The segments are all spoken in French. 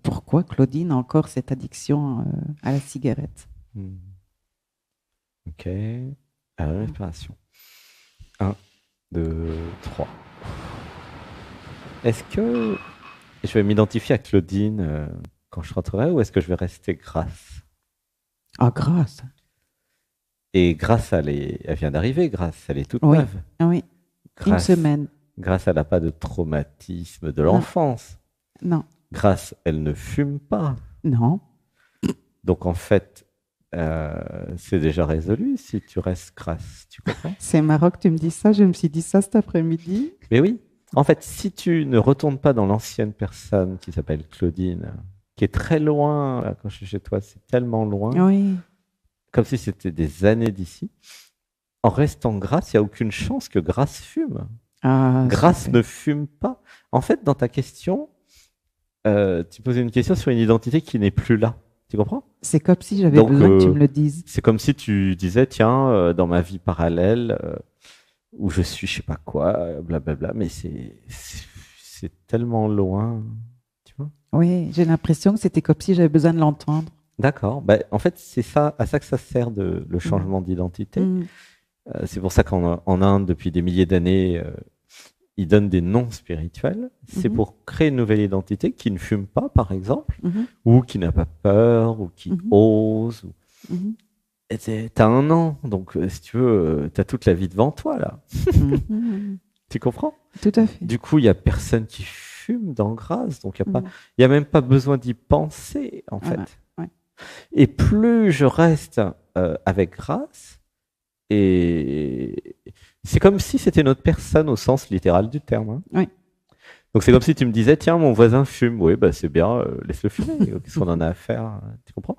Pourquoi Claudine a encore cette addiction à la cigarette? Hmm. Ok. À la respiration. Un, 2, 3. Est-ce que je vais m'identifier à Claudine quand je rentrerai ou est-ce que je vais rester Grace? Ah, grâce. Et Grace, elle vient d'arriver, Grace, elle est toute Oui, neuve. oui. Une Grace, semaine. Grace, elle n'a pas de traumatisme de Non, l'enfance. non, Grace, elle ne fume pas. non. Donc en fait, euh, c'est déjà résolu si tu restes Grace, tu comprends? C'est marrant que tu me dises ça. Je me suis dit ça cet après-midi. Mais oui, en fait, si tu ne retournes pas dans l'ancienne personne qui s'appelle Claudine, qui est très loin, là, quand je suis chez toi, c'est tellement loin, Oui. comme si c'était des années d'ici, en restant Grace, il n'y a aucune chance que Grace fume. Ah, Grace super. ne fume pas. En fait, dans ta question, tu posais une question sur une identité qui n'est plus là. Tu comprends? C'est comme si j'avais Donc, besoin que tu me le dises. c'est comme si tu disais, tiens, dans ma vie parallèle, où je suis je sais pas quoi, blablabla, mais c'est tellement loin, tu vois. Oui, j'ai l'impression que c'était comme si j'avais besoin de l'entendre. D'accord. Bah, en fait, c'est ça, à ça que ça sert le Mm. changement d'identité. Mm. C'est pour ça qu'en Inde, depuis des milliers d'années, ils donnent des noms spirituels. C'est Mhm. pour créer une nouvelle identité qui ne fume pas, par exemple, Mhm. ou qui n'a pas peur, ou qui Mhm. ose. Mhm. Et t'as un an, donc si tu veux, t'as toute la vie devant toi, là. Mhm. Tu comprends? Tout à fait. Du coup, il y a personne qui fume dans Grâce, donc Mhm. il y a même pas besoin d'y penser, en Voilà. fait. Ouais. Et plus je reste avec Grâce, et c'est comme si c'était notre personne au sens littéral du terme, hein. Ouais. Donc c'est comme si tu me disais, tiens, mon voisin fume. Oui, bah c'est bien, laisse-le fumer. Qu'est-ce qu'on en a à faire? Tu comprends?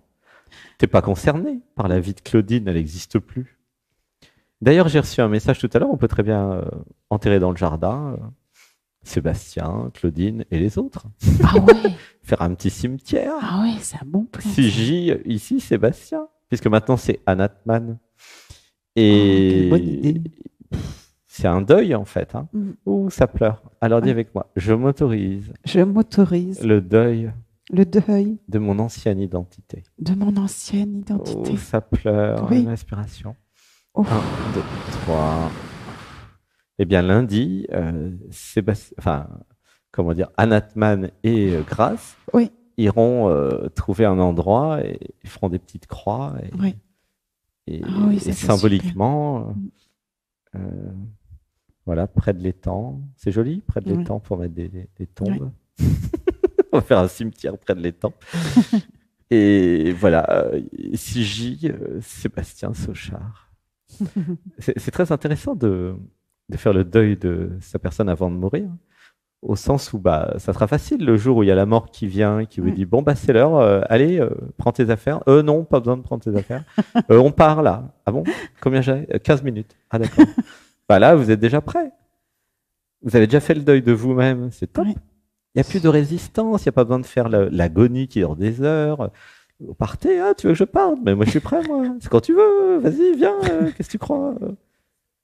T'es pas concerné par la vie de Claudine, elle n'existe plus. D'ailleurs, j'ai reçu un message tout à l'heure, on peut très bien enterrer dans le jardin Sébastien, Claudine et les autres. Ah ouais. Faire un petit cimetière. Ah ouais, c'est un bon plan Si ça. J, ici, Sébastien. Puisque maintenant c'est Anatman. Oh, quelle bonne Et idée. c'est un deuil en fait, hein. Mm. Ouh, ça pleure. Alors dis Ouais. avec moi, je m'autorise Je m'autorise le deuil le deuil de mon ancienne identité. de mon ancienne Oh, identité. ça pleure. Une Oui. respiration. Oh. Un, deux, trois. Eh bien, lundi, Sébastien, enfin, comment dire, Anatman et Grace Oui. iront trouver un endroit et ils feront des petites croix Oui. Ah oui, et ça c'est super. symboliquement, Mm. euh, voilà, près de l'étang. C'est joli, près de Oui. l'étang pour mettre des Oui. tombes. On va faire un cimetière près de l'étang. Et voilà, CJ, Sébastien Sauchard. C'est très intéressant de faire le deuil de sa personne avant de mourir, au sens où bah, ça sera facile le jour où il y a la mort qui vient et qui vous Oui. dit bon, bah, c'est l'heure, allez, prends tes affaires. Non, pas besoin de prendre tes affaires. On part là. Ah bon? Combien j'ai? 15 minutes. Ah d'accord. Bah là, vous êtes déjà prêt. Vous avez déjà fait le deuil de vous-même. C'est top. Oui. Il n'y a plus de résistance. Il n'y a pas besoin de faire l'agonie qui dure des heures. Vous partez, ah, tu veux que je parte? Mais moi, je suis prêt, moi. C'est quand tu veux. Vas-y, viens. Qu'est-ce que tu crois?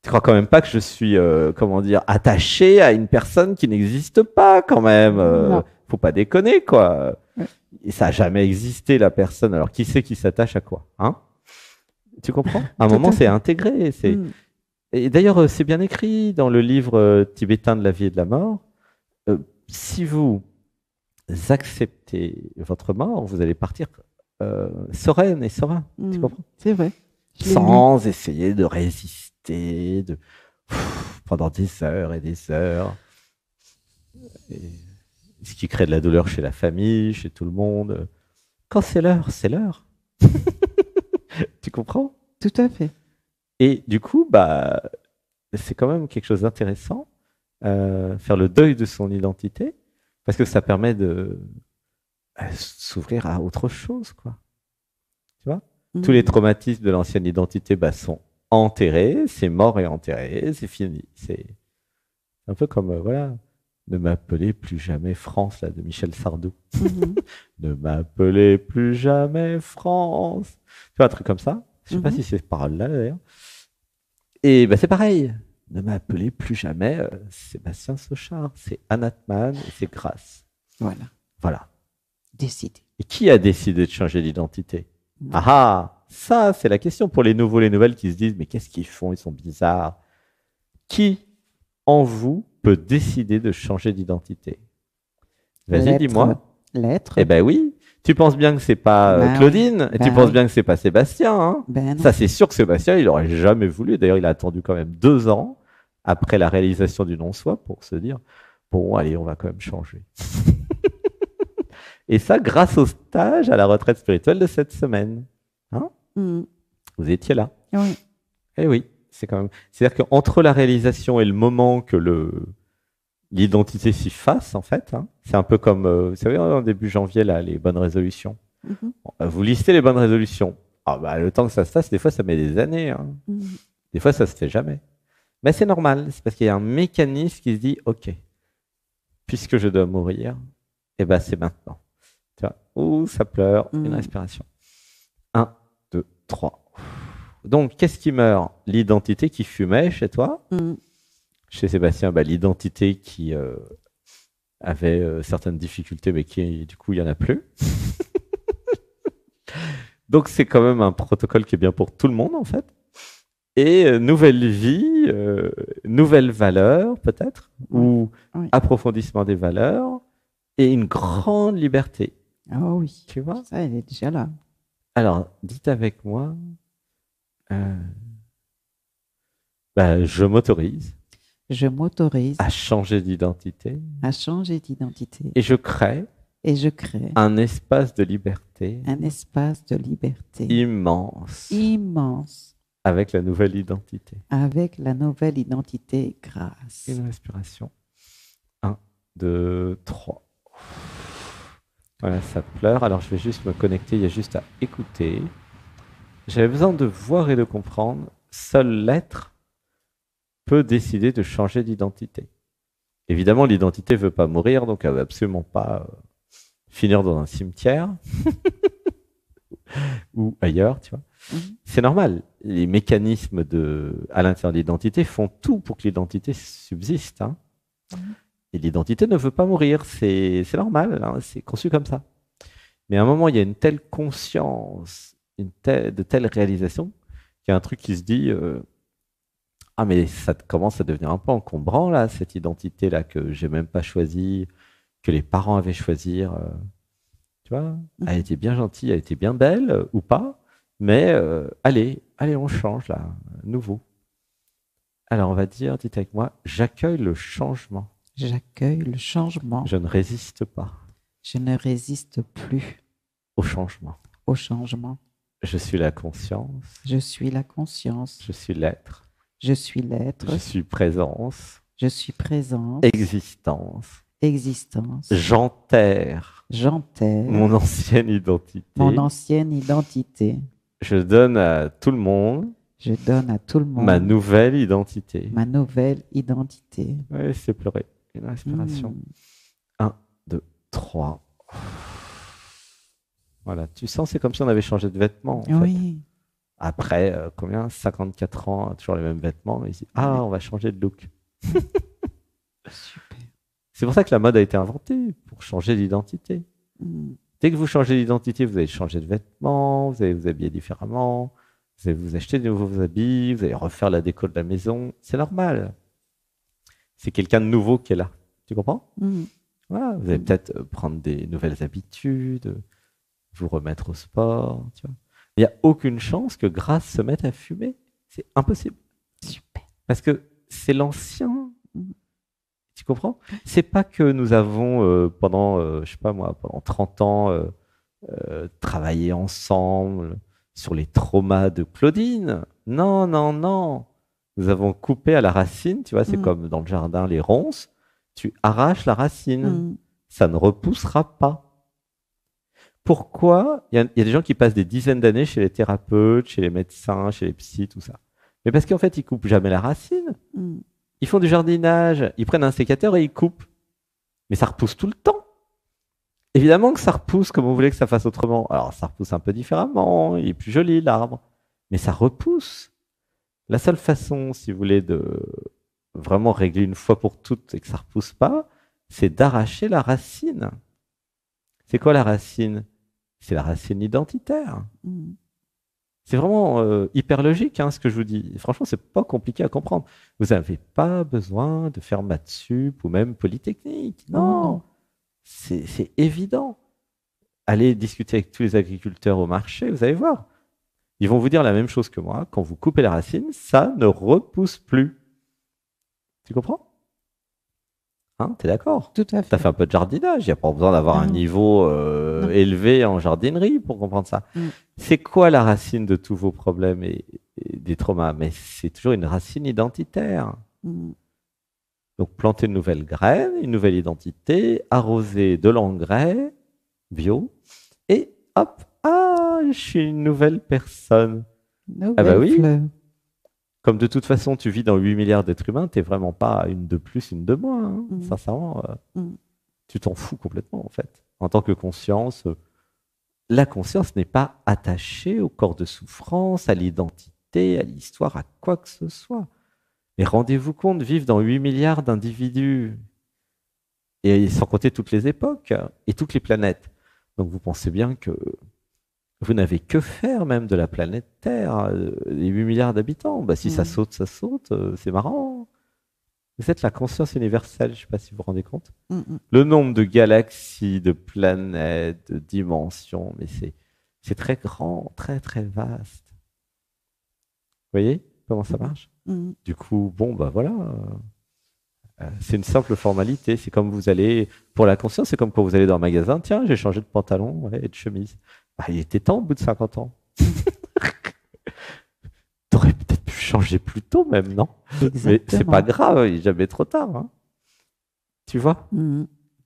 Tu crois quand même pas que je suis, comment dire, attaché à une personne qui n'existe pas, quand même. Non. Faut pas déconner, quoi. Oui. Et ça a jamais existé, la personne. Alors, qui c'est qui s'attache à quoi, hein? Tu comprends? À un Tout moment, à c'est fait. intégré. Mm. Et d'ailleurs, c'est bien écrit dans le livre tibétain de la vie et de la mort. Euh, Si vous acceptez votre mort, vous allez partir sereine et serein. Tu Mm. comprends? C'est vrai. Je l'ai lu. Sans essayer de résister pendant des heures et des heures. Et ce qui crée de la douleur chez la famille, chez tout le monde. Quand c'est l'heure, c'est l'heure. Tu comprends? Tout à fait. Et du coup, bah, c'est quand même quelque chose d'intéressant, faire le deuil de son identité, parce que ça permet de s'ouvrir à autre chose, quoi. Tu vois? Tous les Mm. traumatismes de l'ancienne identité bah, sont enterrés, c'est mort et enterré, c'est fini. C'est un peu comme, voilà, ne m'appelez plus jamais France, là, de Michel Sardou. Mhm. Ne m'appelez plus jamais France. Tu vois, un truc comme ça. Je sais pas Mhm. si c'est ces paroles-là, d'ailleurs. Et bah, c'est pareil. Ne m'appelez plus jamais Sébastien Sauchard. C'est Anatman et c'est Grace. Voilà. Voilà. Décider. Et qui a décidé de changer d'identité? Ah ah, ça, c'est la question pour les nouveaux, les nouvelles qui se disent, mais qu'est-ce qu'ils font? Ils sont bizarres. Qui en vous peut décider de changer d'identité? Vas-y, dis-moi. L'être. Eh ben oui. Tu penses bien que c'est pas Ben Claudine, oui. et tu Ben penses oui. bien que c'est pas Sébastien, hein? Ben non. Ça, c'est sûr que Sébastien, il aurait jamais voulu. D'ailleurs, il a attendu quand même 2 ans après la réalisation du non-soi pour se dire, bon, allez, on va quand même changer. Et ça, grâce au stage à la retraite spirituelle de cette semaine. Hein? Mm. Vous étiez là. Oui. Eh oui, c'est quand même. C'est-à-dire qu'entre la réalisation et le moment que l'identité s'y fasse, en fait, hein, c'est un peu comme, vous savez, en début janvier, là, les bonnes résolutions. Vous listez les bonnes résolutions. Ah bah, le temps que ça se fasse, des fois, ça met des années. Hein. Des fois, ça se fait jamais. Mais c'est normal, c'est parce qu'il y a un mécanisme qui se dit, OK, puisque je dois mourir, eh ben, c'est maintenant. Tu vois, ouh, ça pleure, une respiration. 1, 2, 3. Donc, qu'est-ce qui meurt? L'identité qui fumait chez toi. Chez Sébastien, bah, l'identité qui avait certaines difficultés, mais qui, du coup, il n'y en a plus. Donc, c'est quand même un protocole qui est bien pour tout le monde, en fait. Et nouvelle vie, nouvelles valeurs, peut-être, ou approfondissement des valeurs, et une grande liberté. Oh oui. Tu vois? Ça, elle est déjà là. Alors, dites avec moi, bah, je m'autorise. Je m'autorise À changer d'identité. À changer d'identité. Et je crée. Et je crée. Un espace de liberté. Un espace de liberté. Immense. Immense. Avec la nouvelle identité. Avec la nouvelle identité grâce. Une respiration. 1, 2, 3. Voilà, ça pleure. Alors, je vais juste me connecter. Il y a juste à écouter. J'avais besoin de voir et de comprendre. Seul l'être peut décider de changer d'identité. Évidemment, l'identité ne veut pas mourir, donc elle ne veut absolument pas finir dans un cimetière ou ailleurs, tu vois. C'est normal. Les mécanismes à l'intérieur de l'identité font tout pour que l'identité subsiste. Hein. Et l'identité ne veut pas mourir. C'est normal. Hein. C'est conçu comme ça. Mais à un moment, il y a une telle conscience, de telles réalisations, qu'il y a un truc qui se dit ah, mais ça commence à devenir un peu encombrant, là, cette identité-là que j'ai même pas choisie, que les parents avaient choisie. Tu vois, elle était bien gentille, elle était bien belle, ou pas, mais allez, on change, là, nouveau. Alors, on va dire, dites avec moi, j'accueille le changement. J'accueille le changement. Je ne résiste pas. Je ne résiste plus. Au changement. Au changement. Je suis la conscience. Je suis la conscience. Je suis l'être. Je suis l'être. Je suis présence. Je suis présence. Existence. Existence. J'enterre. J'enterre. Mon ancienne identité. Mon ancienne identité. Je donne à tout le monde. Je donne à tout le monde. Ma nouvelle identité. Ma nouvelle identité. Oui, c'est pleurer. Une respiration. 1, 2, 3. Voilà, tu sens, c'est comme si on avait changé de vêtements. En fait. Après, combien 54 ans, toujours les mêmes vêtements. Mais ici, on va changer de look. Super. C'est pour ça que la mode a été inventée, pour changer d'identité. Dès que vous changez d'identité, vous allez changer de vêtements, vous allez vous habiller différemment, vous allez vous acheter de nouveaux habits, vous allez refaire la déco de la maison. C'est normal. C'est quelqu'un de nouveau qui est là. Tu comprends? Voilà, vous allez peut-être prendre des nouvelles habitudes, vous remettre au sport. Tu vois. Il n'y a aucune chance que Grâce se mette à fumer. C'est impossible. Super. Parce que c'est l'ancien. Tu comprends? C'est pas que nous avons pendant, je sais pas moi, pendant 30 ans travaillé ensemble sur les traumas de Claudine. Non, non, non. Nous avons coupé à la racine, tu vois, c'est comme dans le jardin les ronces. Tu arraches la racine. Ça ne repoussera pas. Pourquoi? Il y a des gens qui passent des dizaines d'années chez les thérapeutes, chez les médecins, chez les psys, tout ça. Mais parce qu'en fait, ils coupent jamais la racine. Ils font du jardinage, ils prennent un sécateur et ils coupent. Mais ça repousse tout le temps. Évidemment que ça repousse comme vous voulez que ça fasse autrement. Alors, ça repousse un peu différemment, il est plus joli l'arbre. Mais ça repousse. La seule façon, si vous voulez, de vraiment régler une fois pour toutes et que ça repousse pas, c'est d'arracher la racine. C'est quoi la racine? C'est la racine identitaire. Mm. C'est vraiment hyper logique ce que je vous dis. Franchement, c'est pas compliqué à comprendre. Vous n'avez pas besoin de faire maths sup ou même Polytechnique. Non, c'est évident. Allez discuter avec tous les agriculteurs au marché, vous allez voir. Ils vont vous dire la même chose que moi. Quand vous coupez la racine, ça ne repousse plus. Tu comprends? T'es d'accord? Tout à Tu as fait. fait un peu de jardinage. Il n'y a pas besoin d'avoir un niveau élevé en jardinerie pour comprendre ça. Mm. C'est quoi la racine de tous vos problèmes et des traumas? Mais c'est toujours une racine identitaire. Mm. Donc, planter une nouvelle graine, une nouvelle identité, arroser de l'engrais bio, et hop, je suis une nouvelle personne. Ah bah oui. Fleur. Comme de toute façon, tu vis dans 8 milliards d'êtres humains, t'es vraiment pas une de plus, une de moins. Mm. Sincèrement, Mm. tu t'en fous complètement, en fait. En tant que conscience, la conscience n'est pas attachée au corps de souffrance, à l'identité, à l'histoire, à quoi que ce soit. Mais rendez-vous compte, vivre dans 8 milliards d'individus, et sans compter toutes les époques et toutes les planètes. Donc vous pensez bien que vous n'avez que faire même de la planète Terre, les 8 milliards d'habitants. Bah, si ça saute, c'est marrant. Vous êtes la conscience universelle, je ne sais pas si vous vous rendez compte. Le nombre de galaxies, de planètes, de dimensions, mais c'est très grand, très très vaste. Vous voyez comment ça marche? Du coup, bon, bah voilà. C'est une simple formalité. C'est comme vous allez, pour la conscience, c'est comme quand vous allez dans un magasin. Tiens, j'ai changé de pantalon et de chemise. Bah, il était temps au bout de 50 ans. T'aurais peut-être pu changer plus tôt même, non? Exactement. Mais c'est pas grave, il n'est jamais trop tard. Tu vois?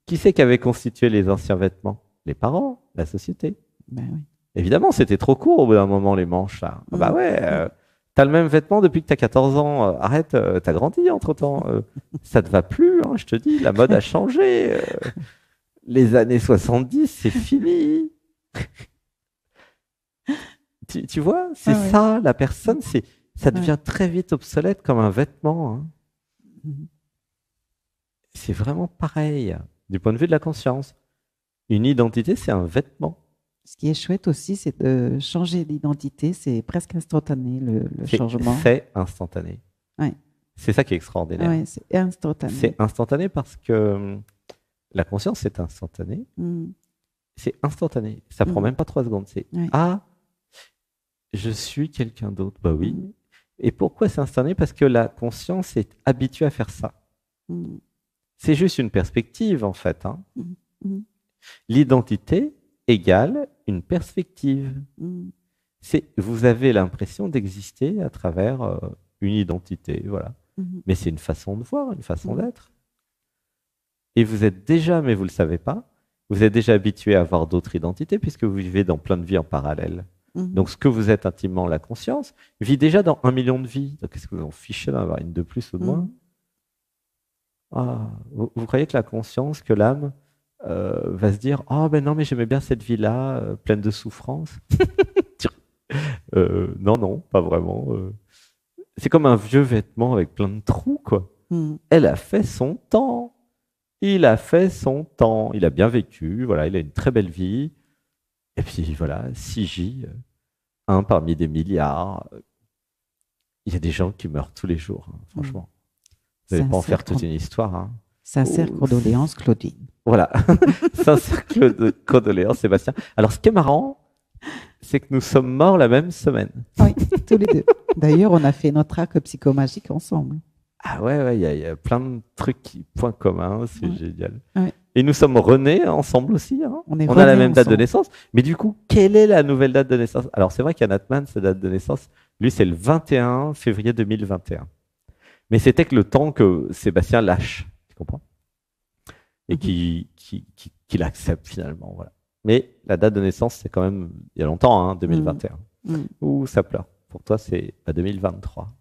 Qui c'est qui avait constitué les anciens vêtements? Les parents, la société. Ben oui. Évidemment, c'était trop court au bout d'un moment, les manches. Là. Bah ouais, t'as le même vêtement depuis que t'as 14 ans. Arrête, t'as grandi entre-temps. Ça te va plus, je te dis, la mode a changé. Les années 70, c'est fini. Tu vois, c'est ça, la personne, ça devient très vite obsolète comme un vêtement. C'est vraiment pareil, du point de vue de la conscience. Une identité, c'est un vêtement. Ce qui est chouette aussi, c'est de changer d'identité. C'est presque instantané, le changement. C'est instantané. Ouais. C'est ça qui est extraordinaire. Ouais, c'est instantané. C'est instantané parce que la conscience, c'est instantané. C'est instantané. Ça prend même pas 3 secondes. C'est je suis quelqu'un d'autre. Bah oui. Et pourquoi c'est instantané? Parce que la conscience est habituée à faire ça. C'est juste une perspective, en fait. L'identité égale une perspective. Vous avez l'impression d'exister à travers une identité, voilà. Mais c'est une façon de voir, une façon d'être. Et vous êtes déjà, mais vous ne le savez pas, vous êtes déjà habitué à avoir d'autres identités puisque vous vivez dans plein de vies en parallèle. Donc ce que vous êtes intimement, la conscience, vit déjà dans 1 million de vies. Donc qu'est-ce que vous en fichez d'en avoir une de plus ou de moins? Vous croyez que la conscience, que l'âme va se dire « Oh ben non, mais j'aimais bien cette vie-là, pleine de souffrance. » Non, pas vraiment. C'est comme un vieux vêtement avec plein de trous, quoi. Elle a fait son temps. Il a fait son temps. Il a bien vécu, voilà, il a une très belle vie. Et puis voilà, 6J, un parmi des milliards. Il y a des gens qui meurent tous les jours, franchement. Vous n'allez pas en faire toute une histoire. Sincère condoléances, Claudine. Voilà, sincère condoléances, Sébastien. Alors, ce qui est marrant, c'est que nous sommes morts la même semaine. Oui, tous les deux. D'ailleurs, on a fait notre acte psychomagique ensemble. Ah ouais, il y a plein de points communs, c'est génial. Ouais. Et nous sommes renés ensemble aussi. On a la même date de naissance. Mais du coup, quelle est la nouvelle date de naissance? Alors, c'est vrai qu'il y a Natman, sa date de naissance. Lui, c'est le 21 février 2021. Mais c'était que le temps que Sébastien lâche, tu comprends? Et qu'il accepte finalement. Voilà. Mais la date de naissance, c'est quand même il y a longtemps, 2021. Ouh, ça pleure. Pour toi, c'est 2023.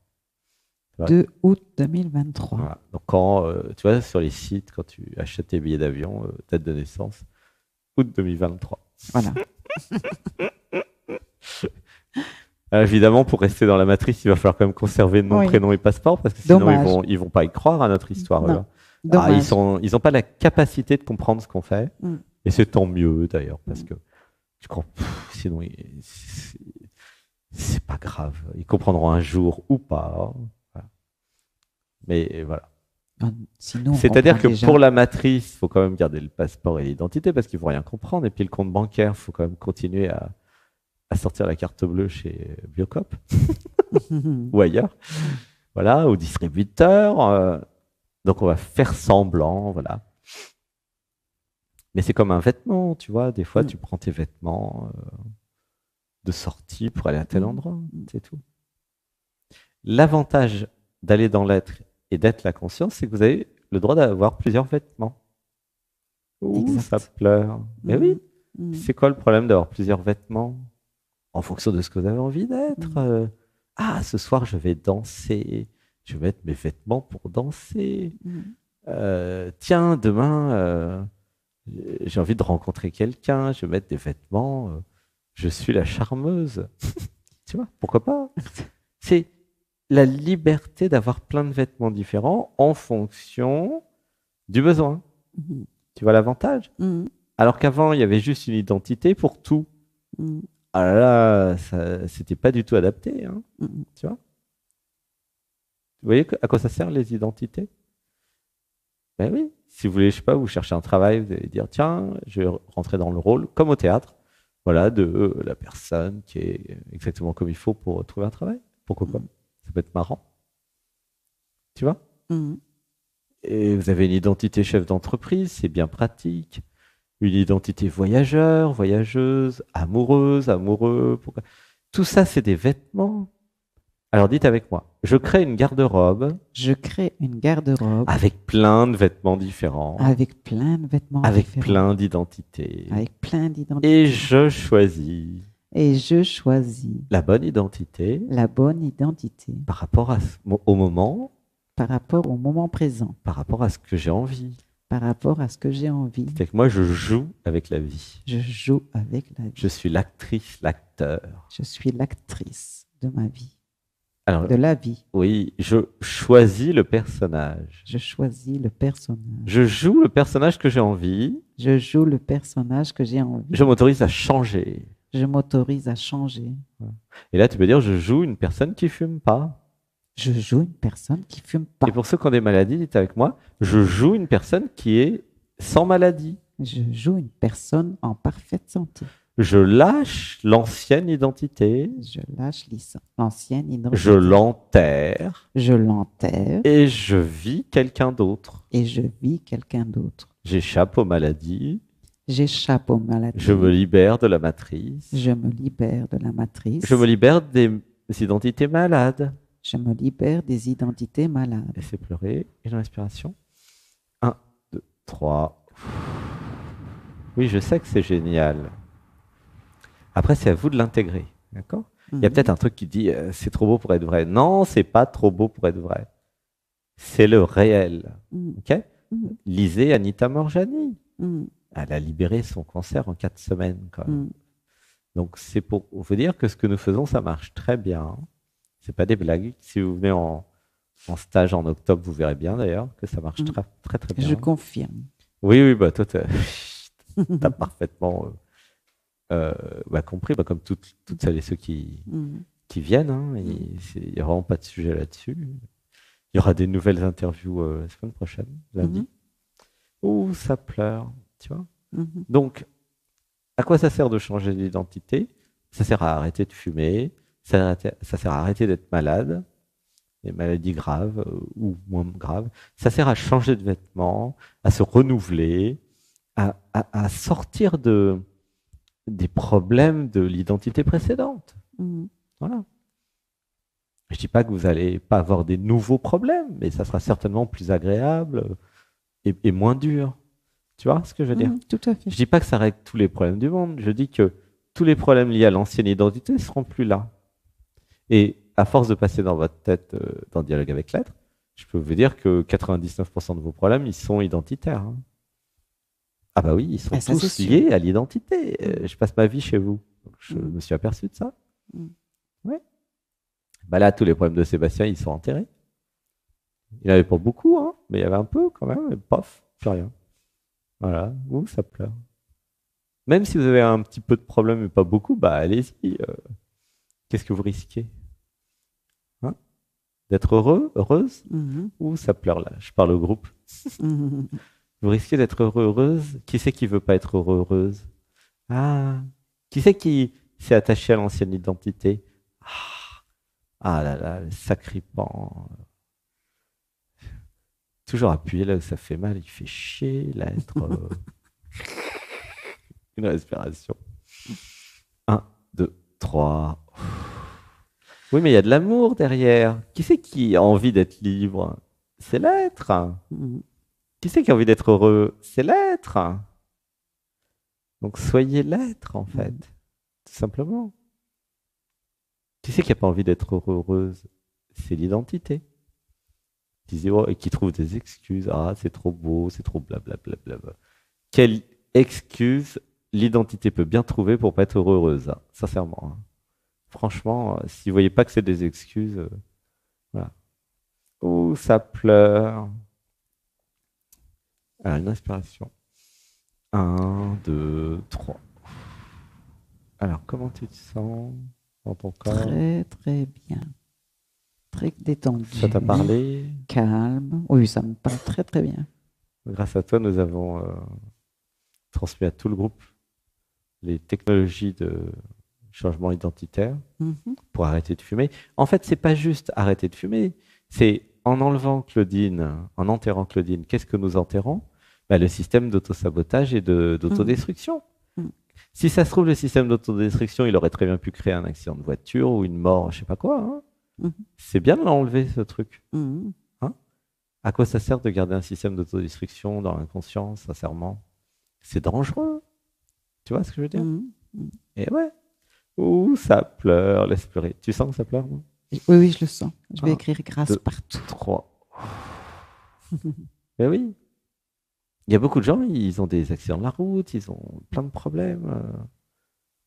2 août 2023. Voilà. Donc, quand tu vois, sur les sites, quand tu achètes tes billets d'avion, date de naissance, août 2023. Voilà. Évidemment, pour rester dans la matrice, il va falloir quand même conserver nom, prénom et passeport, parce que sinon, ils vont pas y croire à notre histoire. Ils n'ont pas la capacité de comprendre ce qu'on fait. Et c'est tant mieux d'ailleurs, parce que je crois, sinon, c'est pas grave. Ils comprendront un jour ou pas. Voilà. Mais voilà. Sinon, on C'est-à-dire comprend que déjà. pour la matrice, il faut quand même garder le passeport et l'identité parce qu'ils vont rien comprendre. Et puis le compte bancaire, il faut quand même continuer à sortir la carte bleue chez Biocop ou ailleurs. Voilà, au distributeur. Donc on va faire semblant, voilà. Mais c'est comme un vêtement, tu vois. Des fois, tu prends tes vêtements de sortie pour aller à tel endroit, c'est tout. L'avantage d'aller dans l'être et d'être la conscience, c'est que vous avez le droit d'avoir plusieurs vêtements. Ouh, ça pleure. Mais oui, c'est quoi le problème d'avoir plusieurs vêtements? En fonction de ce que vous avez envie d'être. Ah, ce soir, je vais danser. Je vais mettre mes vêtements pour danser. Tiens, demain, j'ai envie de rencontrer quelqu'un. Je vais mettre des vêtements. Je suis la charmeuse. Tu vois, pourquoi pas? C'est la liberté d'avoir plein de vêtements différents en fonction du besoin. Tu vois l'avantage? Alors qu'avant, il y avait juste une identité pour tout. Ah là là, c'était pas du tout adapté. Hein, tu vois? Vous voyez à quoi ça sert les identités? Ben oui, si vous voulez, je sais pas, vous cherchez un travail, vous allez dire, tiens, je vais rentrer dans le rôle, comme au théâtre, voilà, de la personne qui est exactement comme il faut pour trouver un travail. Pourquoi pas? Ça peut être marrant. Tu vois? Et vous avez une identité chef d'entreprise, c'est bien pratique. Une identité voyageur, voyageuse, amoureuse, amoureux. Pourquoi? Tout ça, c'est des vêtements. Alors dites avec moi, je crée une garde-robe. Je crée une garde-robe. Avec plein de vêtements différents. Avec plein de vêtements avec différents. Plein d'identités. Avec plein d'identités. Et je choisis. Et je choisis. La bonne identité. La bonne identité. Par rapport au moment. Par rapport au moment présent. Par rapport à ce que j'ai envie. Par rapport à ce que j'ai envie. C'est que moi, je joue avec la vie. Je joue avec la vie. Je suis l'actrice, l'acteur. Je suis l'actrice de ma vie. Alors, de la vie. Oui, je choisis le personnage. Je choisis le personnage. Je joue le personnage que j'ai envie. Je joue le personnage que j'ai envie. Je m'autorise à changer. Je m'autorise à changer. Et là, tu peux dire, je joue une personne qui fume pas. Je joue une personne qui fume pas. Et pour ceux qui ont des maladies, dites avec moi, je joue une personne qui est sans maladie. Je joue une personne en parfaite santé. Je lâche l'ancienne identité. Je lâche l'ancienne identité. Je l'enterre. Je l'enterre. Et je vis quelqu'un d'autre. Et je vis quelqu'un d'autre. J'échappe aux maladies. J'échappe aux maladies. Je me libère de la matrice. Je me libère de la matrice. Je me libère des identités malades. Je me libère des identités malades. Laissez pleurer. Et l'inspiration. 1, 2, 3. Oui, je sais que c'est génial. Après, c'est à vous de l'intégrer. D'accord? Il y a peut-être un truc qui dit c'est trop beau pour être vrai. Non, c'est pas trop beau pour être vrai. C'est le réel. Ok? Lisez Anita Morjani. Elle a libéré son cancer en 4 semaines. Quand même. Donc, c'est pour vous dire que ce que nous faisons, ça marche très bien. C'est pas des blagues. Si vous venez en stage en octobre, vous verrez bien d'ailleurs que ça marche très, très, très bien. Je confirme. Oui, bah toi, t'as parfaitement compris, comme toutes celles et ceux qui viennent. Hein, il n'y a vraiment pas de sujet là-dessus. Il y aura des nouvelles interviews la semaine prochaine, lundi. Ouh, ça pleure, tu vois. Donc, à quoi ça sert de changer d'identité? Ça sert à arrêter de fumer, ça sert à arrêter d'être malade, des maladies graves ou moins graves. Ça sert à changer de vêtements, à se renouveler, à sortir des problèmes de l'identité précédente. Voilà. Je dis pas que vous n'allez pas avoir des nouveaux problèmes, mais ça sera certainement plus agréable et moins dur. Tu vois ce que je veux dire? Tout à fait. Je dis pas que ça règle tous les problèmes du monde. Je dis que tous les problèmes liés à l'ancienne identité ne seront plus là. Et à force de passer dans votre tête dans le dialogue avec l'être, je peux vous dire que 99% de vos problèmes, ils sont identitaires. Hein. Ah bah oui, ils sont tous liés à l'identité. Je passe ma vie chez vous. Donc je me suis aperçu de ça. Ouais. Bah là, tous les problèmes de Sébastien, ils sont enterrés. Il n'y en avait pas beaucoup, hein, mais il y avait un peu quand même, et pof, plus rien. Voilà, ouh, ça pleure. Même si vous avez un petit peu de problème, mais pas beaucoup, bah allez-y. Qu'est-ce que vous risquez? Hein? D'être heureux, heureuse? Ou ça pleure là? Je parle au groupe. Vous risquez d'être heureux, heureuse? Qui c'est qui veut pas être heureux, heureuse? Ah, qui c'est qui s'est attaché à l'ancienne identité? Ah là là, le sacripant. Toujours appuyé là où ça fait mal, il fait chier, là, être... Une respiration. 1, 2, 3. Oui, mais il y a de l'amour derrière. Qui c'est qui a envie d'être libre? C'est l'être. Qui c'est qui a envie d'être heureux? C'est l'être. Donc soyez l'être, en fait. Tout simplement. Qui c'est qui n'a pas envie d'être heureux, heureuse? C'est l'identité. Qui dit, oh, et qui trouve des excuses. Ah, c'est trop beau, c'est trop blablabla. Quelle excuse l'identité peut bien trouver pour pas être heureux, heureuse, hein, sincèrement. Hein. Franchement, si vous voyez pas que c'est des excuses, voilà. Ouh, ça pleure. Alors, une inspiration. 1, 2, 3. Alors, comment tu te sens dans ton corps? Très, très bien. Très détendu. Ça t'a parlé? Calme. Oui, ça me parle très, très bien. Grâce à toi, nous avons transmis à tout le groupe les technologies de changement identitaire pour arrêter de fumer. En fait, c'est pas juste arrêter de fumer, c'est en enlevant Claudine, en enterrant Claudine, qu'est-ce que nous enterrons? Bah, le système d'autosabotage et d'autodestruction. Si ça se trouve, le système d'autodestruction, il aurait très bien pu créer un accident de voiture ou une mort, je sais pas quoi. Hein. C'est bien de l'enlever, ce truc. Hein? À quoi ça sert de garder un système d'autodestruction dans l'inconscient, sincèrement? C'est dangereux. Tu vois ce que je veux dire? Et ouais. Ouh, ça pleure, laisse pleurer. Tu sens que ça pleure, non? Oui, oui, je le sens. Je vais écrire grâce 2, partout. 3. Mais oui. Il y a beaucoup de gens, ils ont des accidents de la route, ils ont plein de problèmes.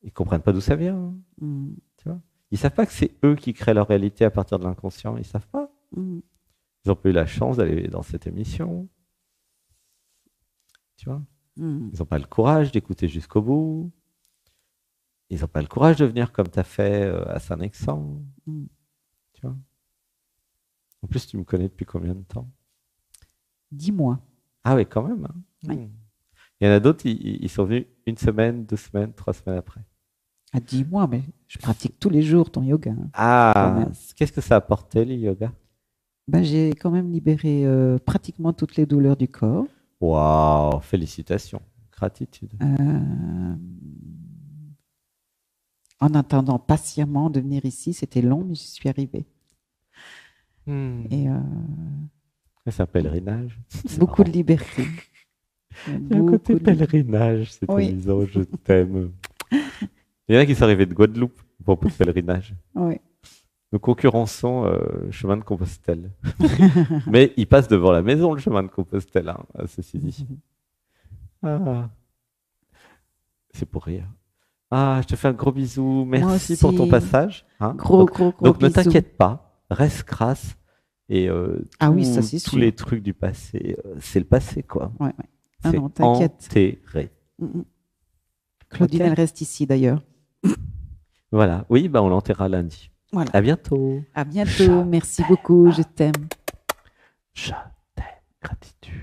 Ils comprennent pas d'où ça vient. Tu vois? Ils savent pas que c'est eux qui créent leur réalité à partir de l'inconscient. Ils savent pas. Ils n'ont pas eu la chance d'aller dans cette émission. Tu vois? Ils n'ont pas le courage d'écouter jusqu'au bout. Ils n'ont pas le courage de venir comme tu as fait à Saint-Nexan. Tu vois? En plus, tu me connais depuis combien de temps? 10 mois. Ah oui, quand même. Hein. Oui. Il y en a d'autres, ils sont venus 1 semaine, 2 semaines, 3 semaines après. À 10 mois, mais je pratique tous les jours ton yoga. Hein, ah, qu'est-ce que ça a apporté, le yoga? Ben, j'ai quand même libéré pratiquement toutes les douleurs du corps. Waouh, félicitations, gratitude. En attendant patiemment de venir ici, c'était long, mais j'y suis arrivée. Et c'est un pèlerinage. Beaucoup de liberté. Il y a un côté pèlerinage, c'est amusant, je t'aime. Il y en a qui sont arrivés de Guadeloupe pour le pèlerinage. Oui. Nous concurrençons chemin de Compostelle. Mais il passe devant la maison, le chemin de Compostelle, hein, ceci dit. Ah. C'est pour rire. Ah, je te fais un gros bisou. Merci pour ton passage. Hein. Gros donc ne bisous. t'inquiète pas, reste crasse. Et oui, ça, c'est tous sûr. les trucs du passé, c'est le passé, quoi. Ouais. C'est non, t'inquiète. enterré. Claudine, elle reste ici d'ailleurs. Voilà. Oui, bah, on l'enterrera lundi. Voilà. À bientôt. À bientôt. Merci beaucoup. Je t'aime. Je t'aime. Gratitude.